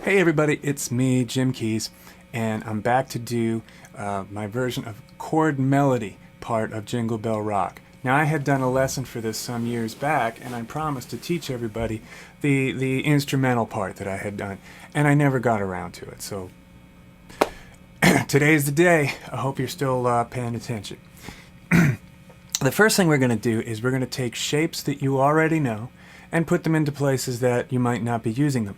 Hey everybody, it's me, Jim Keys, and I'm back to do my version of chord melody part of Jingle Bell Rock. Now I had done a lesson for this some years back, and I promised to teach everybody the instrumental part that I had done, and I never got around to it, so today's the day. I hope you're still paying attention. The first thing we're going to do is we're going to take shapes that you already know and put them into places that you might not be using them.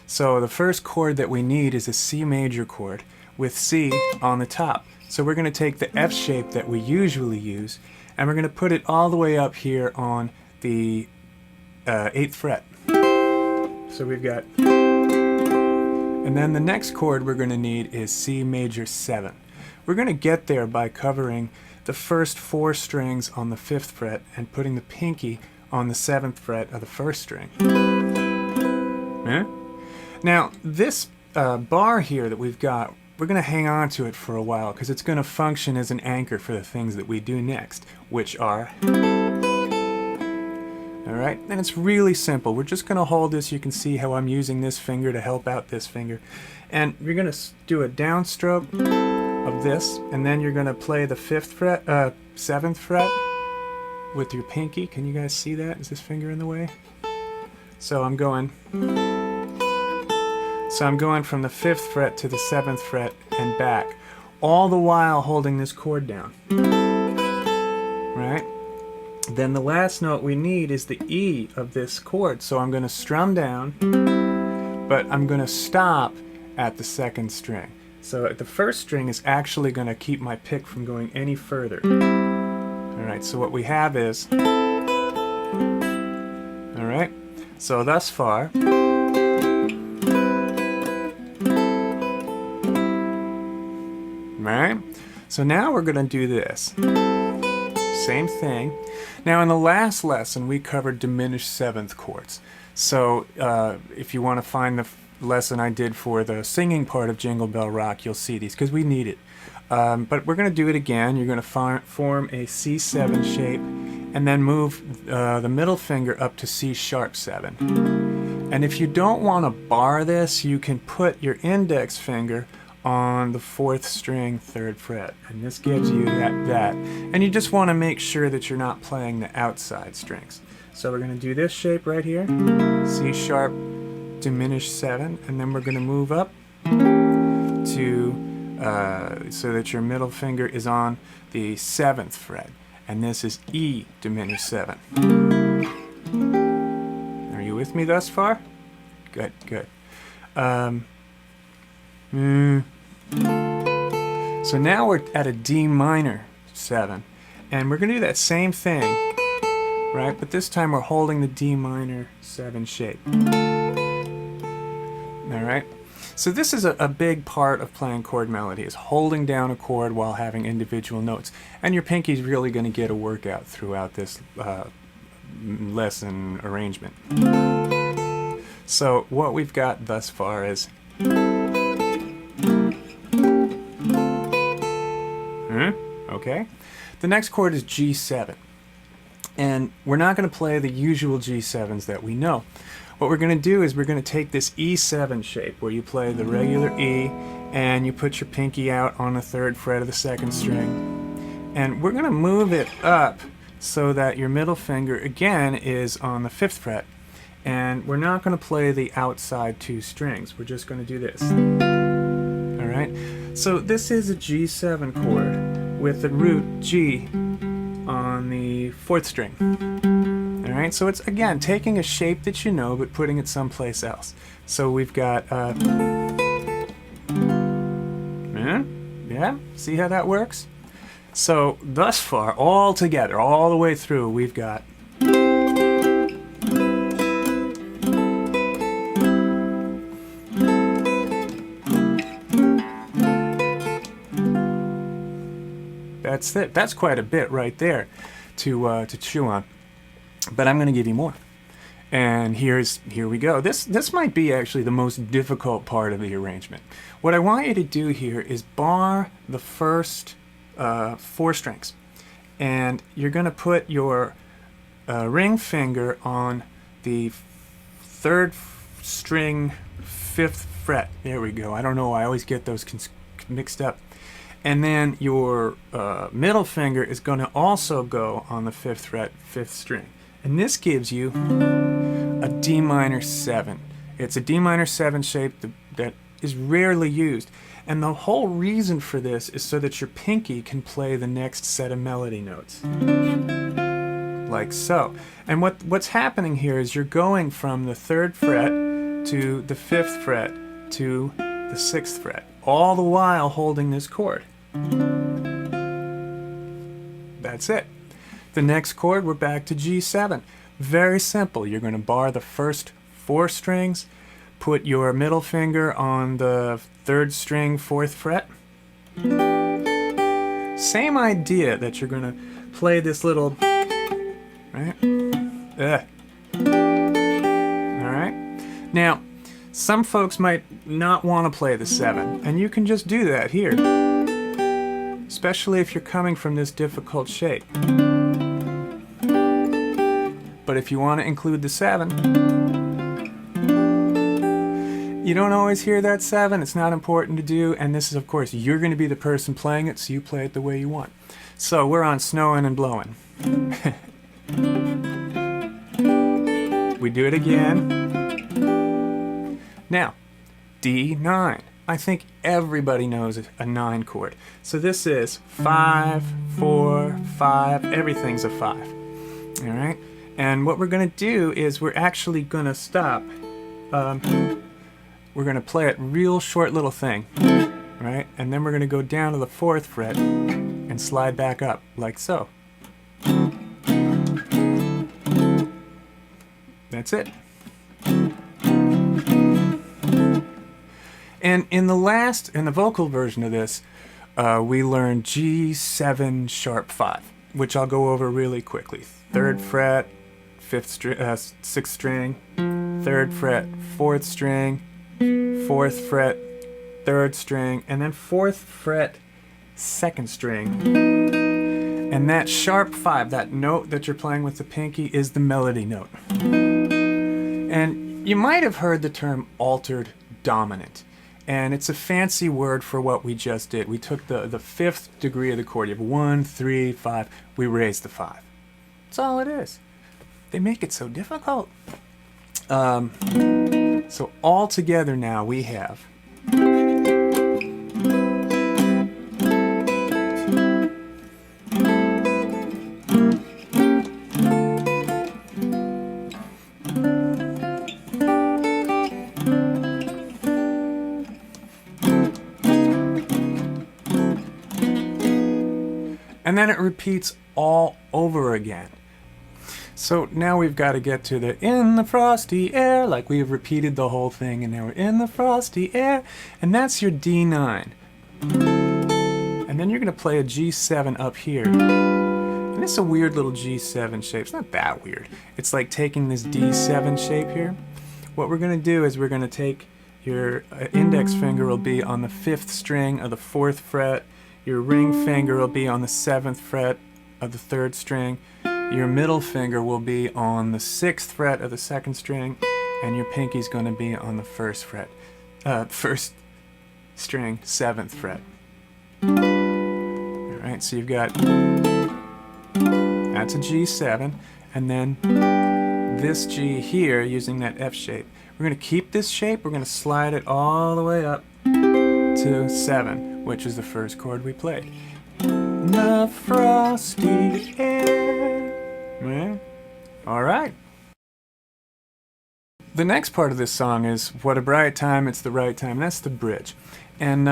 So the first chord that we need is a C major chord with C on the top. So we're going to take the F shape that we usually use and we're going to put it all the way up here on the 8th fret. So we've got, and then the next chord we're going to need is C major 7. We're going to get there by covering the first 4 strings on the 5th fret and putting the pinky on the 7th fret of the 1st string. Yeah? Now, this bar here that we've got, we're going to hang on to it for a while because it's going to function as an anchor for the things that we do next, which are... Alright, and it's really simple. We're just going to hold this. You can see how I'm using this finger to help out this finger. And you're going to do a downstroke of this, and then you're going to play the 5th fret, 7th fret with your pinky. Can you guys see that? Is this finger in the way? So I'm going from the 5th fret to the 7th fret and back, all the while holding this chord down. Right? Then the last note we need is the E of this chord. So I'm going to strum down, but I'm going to stop at the 2nd string. So the 1st string is actually going to keep my pick from going any further. Alright, so what we have is... Alright, so thus far... Alright, so now we're going to do this. Same thing. Now in the last lesson we covered diminished 7th chords. So if you want to find the lesson I did for the singing part of Jingle Bell Rock, you'll see these because we need it. But we're going to do it again. You're going to form a C7 shape and then move the middle finger up to C sharp 7. And if you don't want to bar this, you can put your index finger on the 4th string, 3rd fret, and this gives you that. And you just want to make sure that you're not playing the outside strings. So we're going to do this shape right here, C sharp, diminished 7, and then we're going to move up to so that your middle finger is on the 7th fret, and this is E diminished 7. Are you with me thus far? Good, good. So now we're at a D minor 7, and we're going to do that same thing, right? But this time we're holding the D minor 7 shape. Alright? So this is a big part of playing chord melody, is holding down a chord while having individual notes. And your pinky's really going to get a workout throughout this lesson arrangement. So what we've got thus far is... Okay. The next chord is G7. And we're not going to play the usual G7s that we know. What we're going to do is we're going to take this E7 shape where you play the regular E and you put your pinky out on the 3rd fret of the 2nd string. And we're going to move it up so that your middle finger again is on the 5th fret. And we're not going to play the outside 2 strings. We're just going to do this. Alright? So this is a G7 chord with the root G on the 4th string. Alright, so it's again taking a shape that you know but putting it someplace else. So we've got yeah, see how that works? So thus far, all together, all the way through, we've got that's it. That's quite a bit right there to chew on. But I'm going to give you more. And here we go. This might be actually the most difficult part of the arrangement. What I want you to do here is bar the first 4 strings. And you're going to put your ring finger on the 3rd string 5th fret. There we go. I don't know, I always get those mixed up. And then your middle finger is going to also go on the 5th fret, 5th string. And this gives you a D minor 7. It's a D minor 7 shape that is rarely used. And the whole reason for this is so that your pinky can play the next set of melody notes. Like so. And what's happening here is you're going from the 3rd fret to the 5th fret to the 6th fret, all the while holding this chord. That's it. The next chord, we're back to G7. Very simple. You're going to bar the first 4 strings, put your middle finger on the 3rd string, 4th fret. Same idea that you're going to play this little, right? Alright. Now, some folks might not want to play the 7, and you can just do that here. Especially if you're coming from this difficult shape. But if you want to include the 7, you don't always hear that 7. It's not important to do, and this is, of course, you're going to be the person playing it, so you play it the way you want. So we're on Snowin' and Blowin'. We do it again. Now, D9. I think everybody knows a 9 chord. So this is 5, 4, 5, everything's a 5. All right? And what we're going to do is we're actually going to stop. We're going to play a real short little thing, right? And then we're going to go down to the 4th fret and slide back up, like so. That's it. And in the vocal version of this, we learned G7 sharp 5, which I'll go over really quickly. 3rd fret, 6th string, 3rd fret, 4th string, 4th fret, 3rd string, and then 4th fret, 2nd string. And that sharp 5, that note that you're playing with the pinky, is the melody note. And you might have heard the term altered dominant. And it's a fancy word for what we just did. We took the 5th degree of the chord. You have 1, 3, 5. We raised the 5. That's all it is. They make it so difficult. So all together now we have. And then it repeats all over again. So now we've got to get to the in the frosty air, like we've repeated the whole thing, and now we're in the frosty air, and that's your D9. And then you're going to play a G7 up here. And it's a weird little G7 shape. It's not that weird. It's like taking this D7 shape here. What we're going to do is we're going to take your index finger will be on the 5th string of the 4th fret. Your ring finger will be on the 7th fret of the 3rd string. Your middle finger will be on the 6th fret of the 2nd string, and your pinky's going to be on the 1st fret, 1st string, 7th fret. All right, so you've got, that's a G7, and then this G here using that F shape. We're going to keep this shape, we're going to slide it all the way up to 7, which is the first chord we played. The frosty air. Yeah. All right. The next part of this song is What a Bright Time, It's the Right Time. That's the bridge. And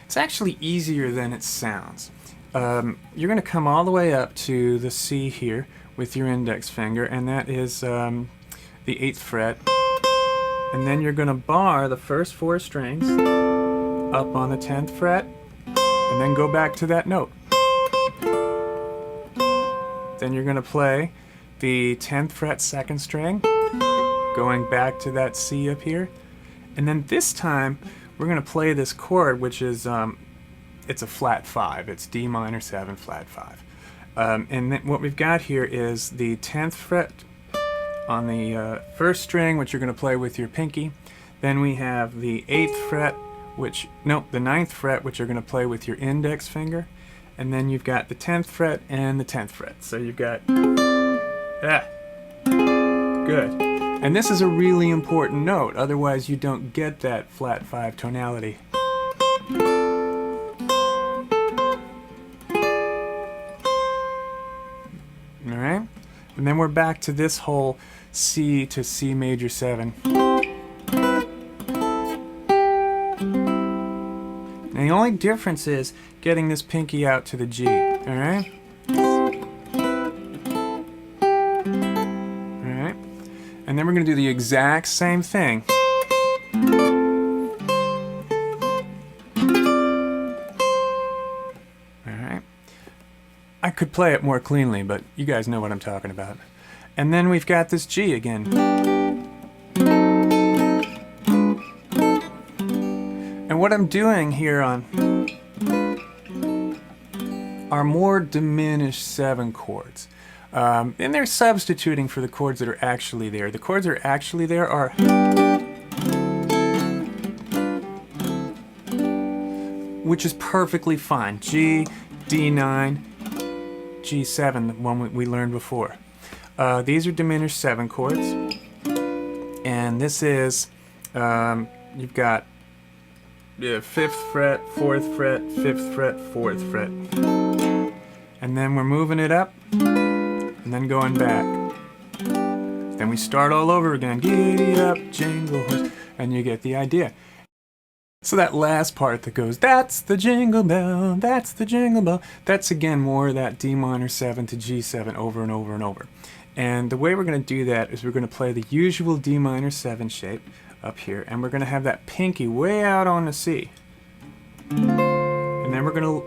it's actually easier than it sounds. You're going to come all the way up to the C here with your index finger, and that is the 8th fret. And then you're going to bar the first 4 strings up on the 10th fret, and then go back to that note. Then you're going to play the 10th fret 2nd string, going back to that C up here. And then this time, we're going to play this chord, which is, it's a flat 5. It's D minor 7, flat 5. And then what we've got here is the 10th fret on the 1st string, which you're going to play with your pinky. Then we have the 8th fret, the 9th fret, which you're going to play with your index finger. And then you've got the 10th fret and the 10th fret. So you've got, good. And this is a really important note, otherwise you don't get that flat 5 tonality. Alright? And then we're back to this whole C to C major 7. And the only difference is getting this pinky out to the G. Alright? Alright? And then we're going to do the exact same thing. Alright? I could play it more cleanly, but you guys know what I'm talking about. And then we've got this G again. And what I'm doing here are more diminished 7 chords. And they're substituting for the chords that are actually there. The chords that are actually there are which is perfectly fine. G, D9, G7, the one we learned before. These are diminished 7 chords. And this is, you've got 5th fret, 4th fret, 5th fret, 4th fret. And then we're moving it up, and then going back. Then we start all over again. Giddy up, jingle horse, and you get the idea. So that last part that goes, that's the jingle bell, that's the jingle bell, that's again more of that D minor 7 to G7 over and over and over. And the way we're going to do that is we're going to play the usual D minor 7 shape up here, and we're going to have that pinky way out on the C. And then we're going to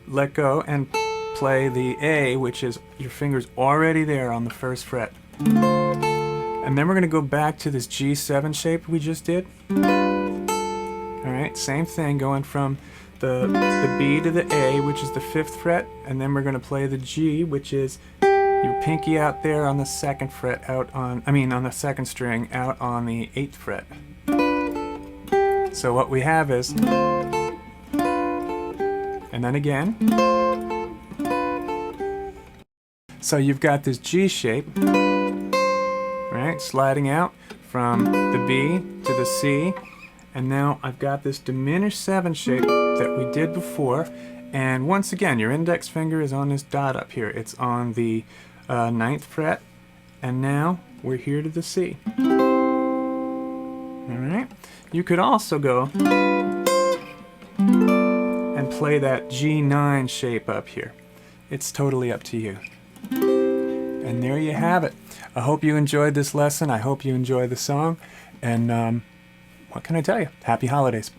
let go and play the A, which is your finger's already there on the 1st fret. And then we're going to go back to this G7 shape we just did. Alright, same thing, going from the B to the A, which is the 5th fret, and then we're going to play the G, which is your pinky out there on the 2nd fret, on the 2nd string, out on the 8th fret. So what we have is, and then again. So you've got this G shape, right, sliding out from the B to the C, and now I've got this diminished 7 shape that we did before, and once again your index finger is on this dot up here. It's on the 9th fret, and now we're here to the C. Alright, you could also go and play that G9 shape up here. It's totally up to you. And there you have it. I hope you enjoyed this lesson. I hope you enjoy the song. And what can I tell you? Happy holidays.